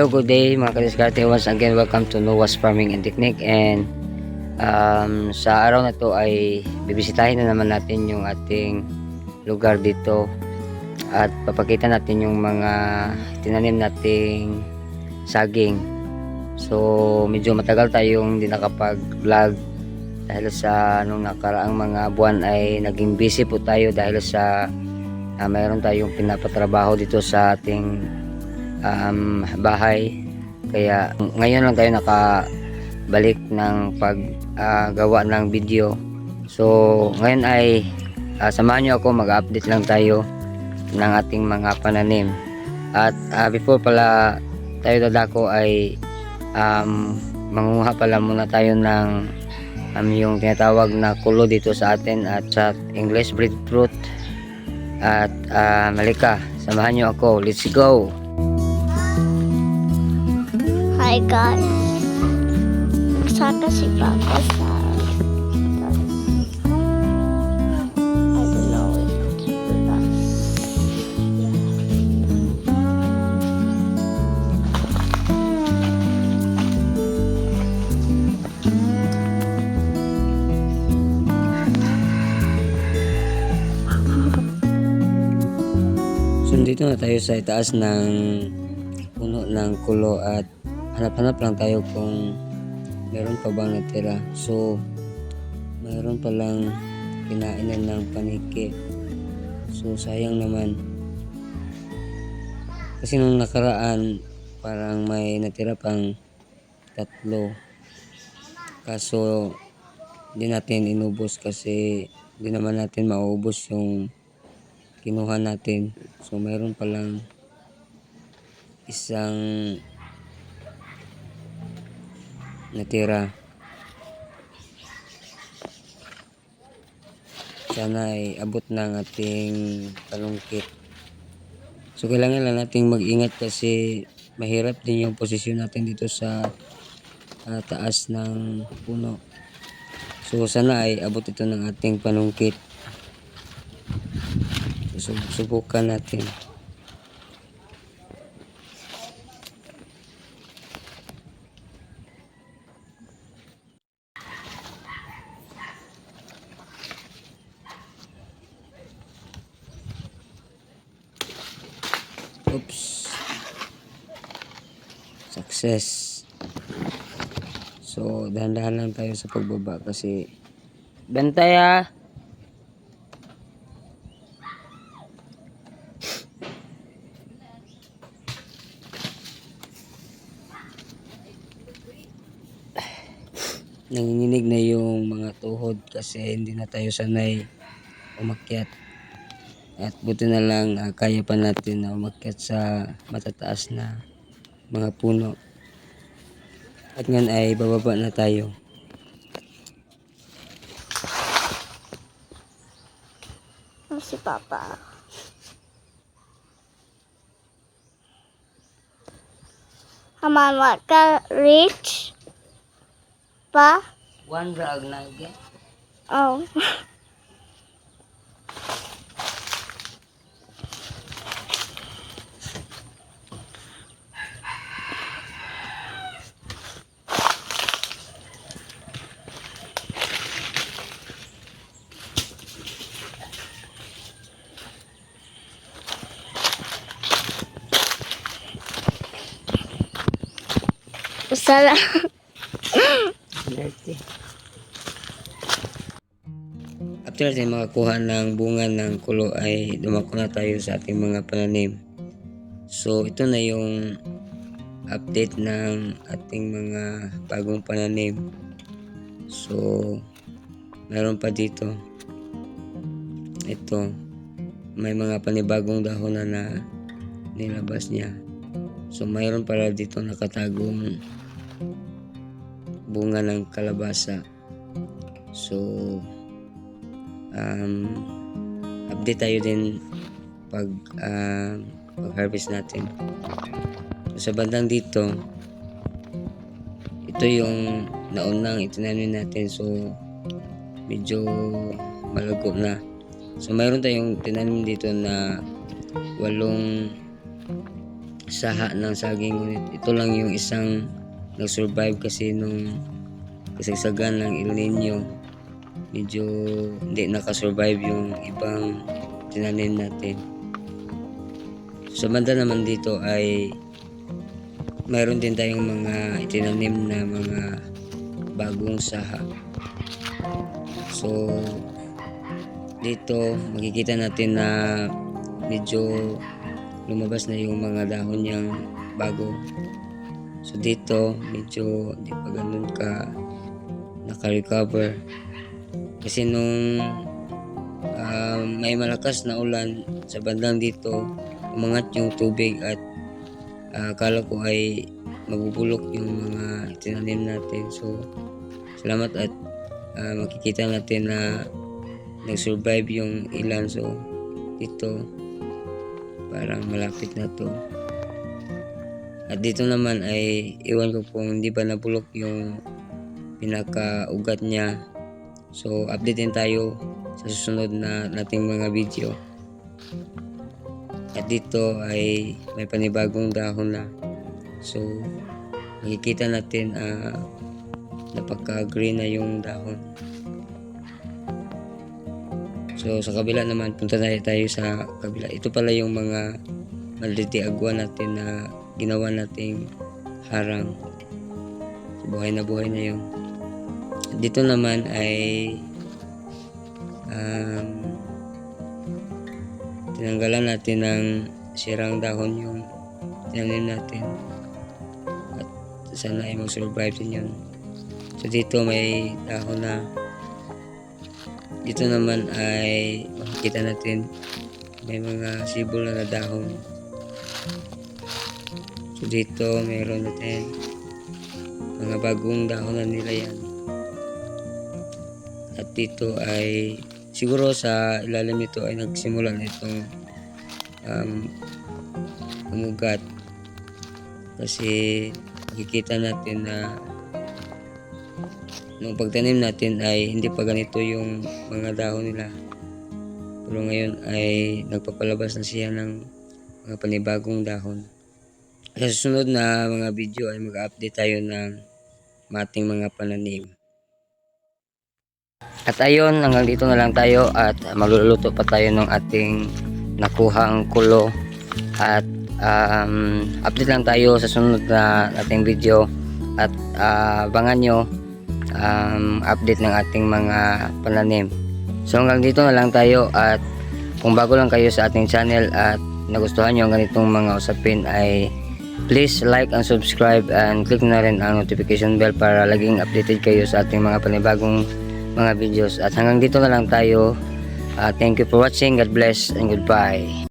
Hello, good day mga kadiskarte. Once again, welcome to Noah's Farming and Technique. And sa araw na to ay bibisitahin na naman natin yung ating lugar dito at papakita natin yung mga tinanim nating saging. So medyo matagal tayong hindi nakapag-vlog dahil sa nung nakaraang mga buwan ay naging busy po tayo dahil sa mayroon tayong pinapatrabaho dito sa ating bahay, kaya ngayon lang tayo nakabalik ng paggawa ng video. So ngayon ay samahan nyo ako, mag-update lang tayo ng ating mga pananim. At before pala tayo dadako ay mangunguha pala muna tayo ng yung tinatawag na kulo dito sa atin at sa English breadfruit at malika. Samahan nyo ako, let's go. Hi guys, saka si Papa sa I don't know if it's with us. So dito na tayo sa itaas ng puno ng kulo at hanap-hanap lang tayo kung meron pa bang natira. So meron palang kinainan ng paniki. So sayang naman, kasi nung nakaraan parang may natira pang 3, kaso hindi natin inubos kasi hindi naman natin maubos yung kinuha natin. So mayroon palang isang natira. Sana ay abot ng ating palungkit. So kailangan lang nating mag-ingat kasi mahirap din yung posisyon natin dito sa taas ng puno. So sana ay abot ito ng ating panungkit. So subukan natin. Oops. Success. So dahan-dahan lang tayo sa pagbaba kasi bantay ha. Nanginginig na yung mga tuhod kasi hindi na tayo sanay umakyat. At buti na lang kaya pa natin na umakyat sa matataas na mga puno. At ngayon ay bababa na tayo. Si Papa. Haman what ka reach? Pa? One drag na again. Oh. Usala. After natin makakuha ng bunga ng kulo ay dumako na tayo sa ating mga pananim. So ito na yung update ng ating mga bagong pananim. So meron pa dito. Ito, may mga panibagong dahon na nilabas niya. So mayroon pala dito nakatagong bunga ng kalabasa. So update tayo din pag harvest natin. So, sa bandang dito, ito yung naunang itinanim natin. So medyo malago na. So mayroon tayong tinanim dito na 8 saha ng saging, ngunit ito lang yung isang nag-survive kasi nung kasagsagan ng El Nino. Medyo hindi nakasurvive yung ibang tinanim natin. Sa banda naman dito ay mayroon din tayong mga itinanim na mga bagong saha. So dito makikita natin na medyo lumabas na yung mga dahon niyang bago. So dito medyo hindi pa ganun ka naka-recover kasi nung may malakas na ulan sa bandang dito, umangat yung tubig at akala ko ay mabubulok yung mga tinanim natin. So salamat at makikita natin na nag-survive yung ilan. So dito parang malapit na to. At dito naman ay iwan ko kung hindi ba nabulok yung pinaka-ugat niya. So update din tayo sa susunod na nating mga video. At dito ay may panibagong dahon na. So makikita natin napaka-green na yung dahon. So sa kabila naman, punta tayo sa kabila. Ito pala yung mga maliliit natin na ginawa nating harang. So, buhay na yun. Dito naman ay tinanggalan natin ng sirang dahon yung tinanim natin. At sana ay mag-survive din yun. So dito may dahon na. Dito naman ay makikita natin may mga sibol na dahon. So dito mayroon natin mga bagong dahon na nila yan. At dito ay siguro sa ilalim nito ay nagsimula na itong umugat kasi makikita natin na nung pagtanim natin ay hindi pa ganito yung mga dahon nila, pero ngayon ay nagpapalabas na siya ng mga panibagong dahon. Sa susunod na mga video ay mag-update tayo ng ating mga pananim. At ayun, hanggang dito na lang tayo at magluluto pa tayo ng ating nakuhang kulo. At update lang tayo sa sunod na ating video at abangan nyo update ng ating mga pananim. So hanggang dito na lang tayo, at kung bago lang kayo sa ating channel at nagustuhan nyo ang ganitong mga usapin ay please like and subscribe and click na rin ang notification bell para laging updated kayo sa ating mga panibagong mga videos. At hanggang dito na lang tayo. Thank you for watching. God bless and goodbye.